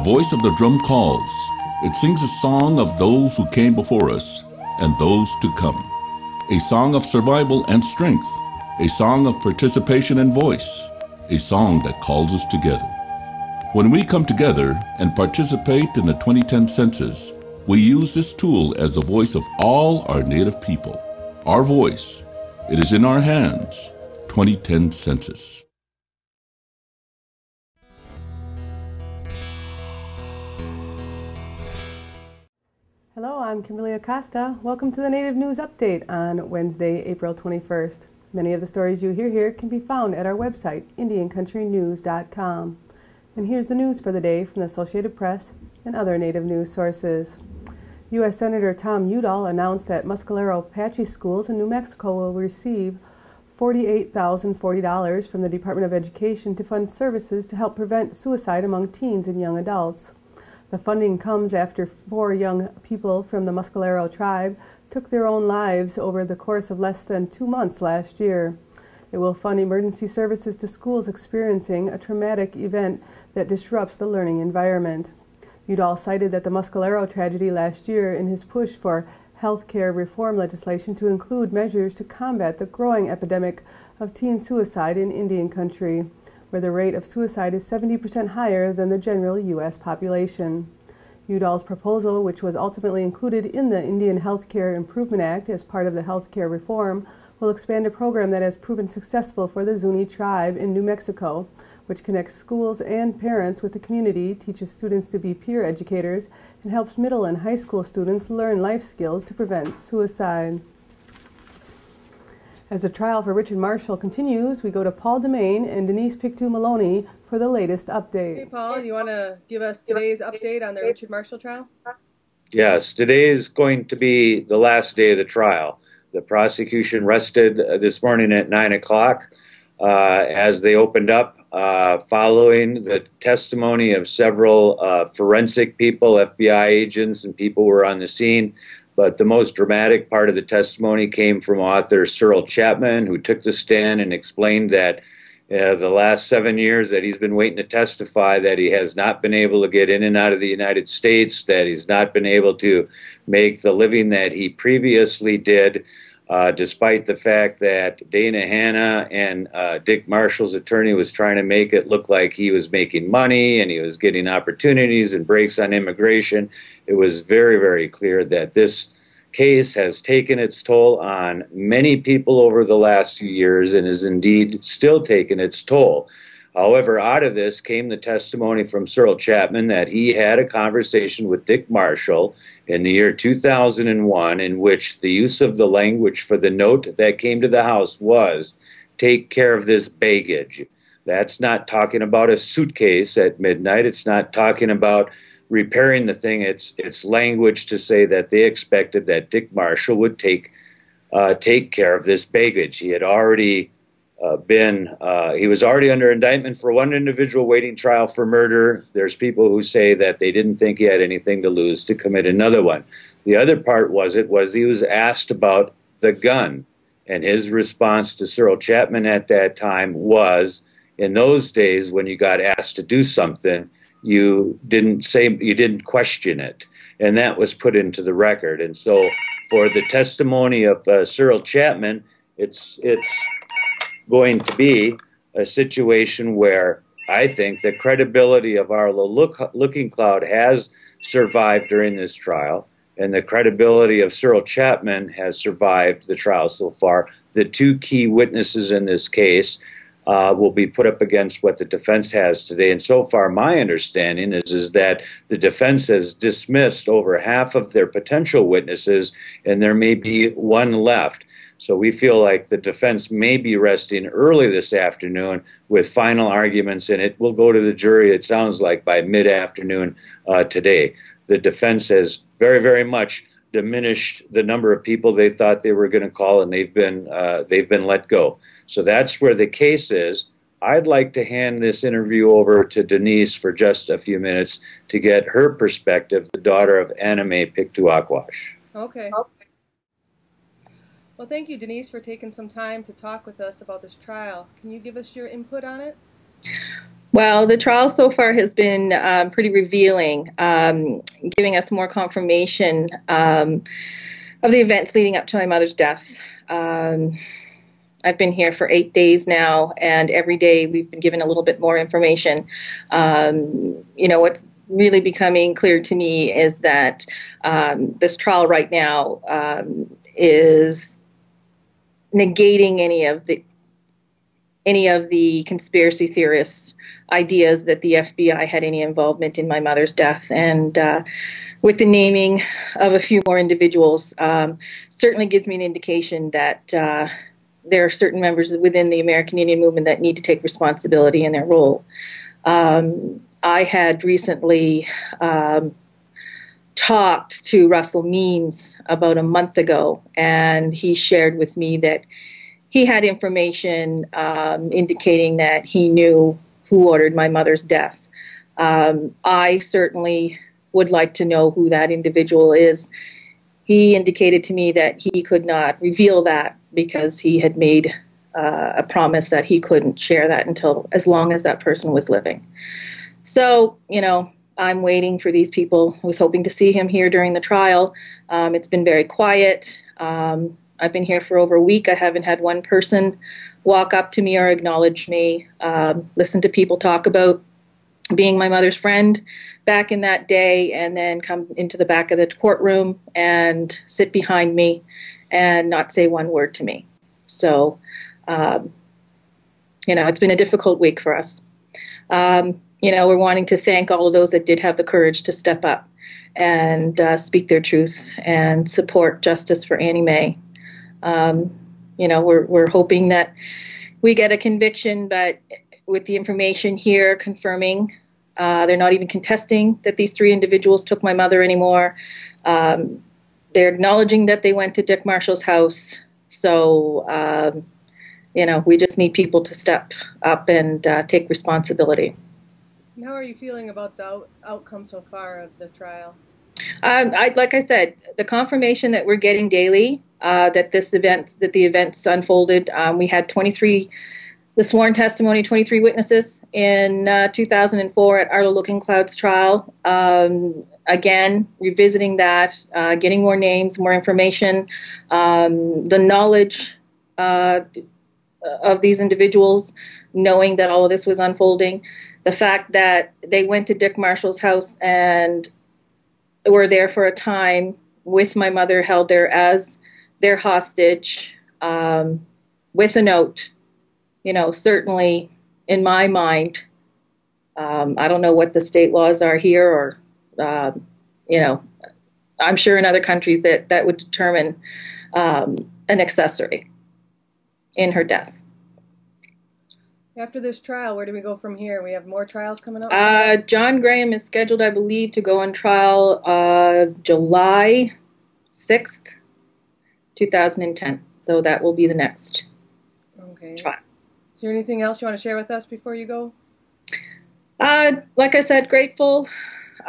voice of the drum calls. It sings a song of those who came before us and those to come. A song of survival and strength. A song of participation and voice. A song that calls us together. When we come together and participate in the 2010 census, we use this tool as the voice of all our Native people. Our voice. It is in our hands. 2010 census. Hello, I'm Kimberly Acosta. Welcome to the Native News Update on Wednesday, April 21st. Many of the stories you hear here can be found at our website, IndianCountryNews.com. And here's the news for the day from the Associated Press and other Native news sources. U.S. Senator Tom Udall announced that Mescalero Apache schools in New Mexico will receive $48,040 from the Department of Education to fund services to help prevent suicide among teens and young adults. The funding comes after 4 young people from the Mescalero tribe took their own lives over the course of less than 2 months last year. It will fund emergency services to schools experiencing a traumatic event that disrupts the learning environment. Udall cited that the Mescalero tragedy last year in his push for health care reform legislation to include measures to combat the growing epidemic of teen suicide in Indian country, where the rate of suicide is 70% higher than the general U.S. population. Udall's proposal, which was ultimately included in the Indian Health Care Improvement Act as part of the health care reform, will expand a program that has proven successful for the Zuni tribe in New Mexico, which connects schools and parents with the community, teaches students to be peer educators, and helps middle and high school students learn life skills to prevent suicide. As the trial for Richard Marshall continues, we go to Paul Demain and Denise Pictou-Maloney for the latest update. Hey, Paul, you want to give us today's update on the Richard Marshall trial? Yes, today is going to be the last day of the trial. The prosecution rested this morning at 9 o'clock as they opened up following the testimony of several forensic people, FBI agents, and people who were on the scene. But the most dramatic part of the testimony came from author Cyril Chapman, who took the stand and explained that the last 7 years that he's been waiting to testify, that he has not been able to get in and out of the United States, that he's not been able to make the living that he previously did, despite the fact that Dana Hanna and Dick Marshall's attorney was trying to make it look like he was making money and he was getting opportunities and breaks on immigration. It was very, very clear that this case has taken its toll on many people over the last few years and is indeed still taking its toll. However, out of this came the testimony from Cyril Chapman that he had a conversation with Dick Marshall in the year 2001 in which the use of the language for the note that came to the house was, "Take care of this baggage." That's not talking about a suitcase at midnight. It's not talking about repairing the thing. It's language to say that they expected that Dick Marshall would take care of this baggage. He had already he was already under indictment for one individual waiting trial for murder. There's people who say that they didn't think he had anything to lose to commit another one. The other part was he was asked about the gun, and his response to Cyril Chapman at that time was, in those days when you got asked to do something, you didn't question it, and that was put into the record. And so for the testimony of Cyril Chapman, it's going to be a situation where I think the credibility of our Looking Cloud has survived during this trial, and the credibility of Cyril Chapman has survived the trial so far. The 2 key witnesses in this case will be put up against what the defense has today. And so far, my understanding is that the defense has dismissed over half of their potential witnesses, and there may be 1 left. So we feel like the defense may be resting early this afternoon with final arguments, and it will go to the jury, it sounds like, by mid-afternoon today. The defense has very, very much diminished the number of people they thought they were going to call, and they've been let go. So that's where the case is. I'd like to hand this interview over to Denise for just a few minutes to get her perspective, the daughter of Anime Pictou-Akwash. Okay. Well, thank you, Denise, for taking some time to talk with us about this trial. Can you give us your input on it? Well, the trial so far has been pretty revealing, giving us more confirmation of the events leading up to my mother's death. I've been here for 8 days now, and every day we've been given a little bit more information. What's really becoming clear to me is that this trial right now is negating any of the conspiracy theorists' ideas that the FBI had any involvement in my mother's death. And with the naming of a few more individuals, certainly gives me an indication that there are certain members within the American Indian movement that need to take responsibility in their role. I had recently talked to Russell Means about a month ago, and he shared with me that he had information indicating that he knew who ordered my mother's death. I certainly would like to know who that individual is. He indicated to me that he could not reveal that because he had made a promise that he couldn't share that until as long as that person was living. So, I'm waiting for these people. I was hoping to see him here during the trial. It's been very quiet. I've been here for over a week. I haven't had one person walk up to me or acknowledge me, listen to people talk about being my mother's friend back in that day, and then come into the back of the courtroom and sit behind me and not say one word to me. So, it's been a difficult week for us. We're wanting to thank all of those that did have the courage to step up and speak their truth and support justice for Annie Mae. We're hoping that we get a conviction, but with the information here confirming, they're not even contesting that these 3 individuals took my mother anymore. They're acknowledging that they went to Dick Marshall's house. So, we just need people to step up and take responsibility. How are you feeling about the outcome so far of the trial? Like I said, the confirmation that we're getting daily that the events unfolded. We had the sworn testimony, 23 witnesses in 2004 at Arlo Looking Cloud's trial. Again, revisiting that, getting more names, more information, the knowledge of these individuals, knowing that all of this was unfolding. The fact that they went to Dick Marshall's house and were there for a time with my mother, held there as their hostage, with a note, certainly in my mind, I don't know what the state laws are here, or, I'm sure in other countries that would determine an accessory in her death. After this trial, where do we go from here? We have more trials coming up? John Graham is scheduled, I believe, to go on trial July 6th, 2010. So that will be the next trial. Is there anything else you want to share with us before you go? Like I said, grateful.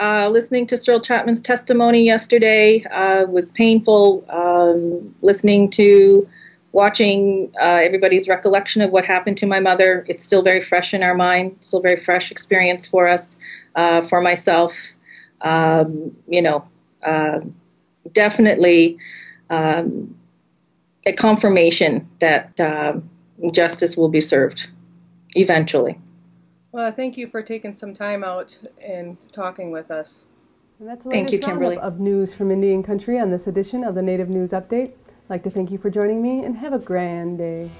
Listening to Cyril Chapman's testimony yesterday was painful. Watching everybody's recollection of what happened to my mother. It's still very fresh in our mind, still very fresh experience for us, for myself. Definitely a confirmation that justice will be served eventually. Well, thank you for taking some time out and talking with us. And that's the Thank you, latest Kimberly. roundup of news from Indian Country on this edition of the Native News Update. I'd like to thank you for joining me, and have a grand day.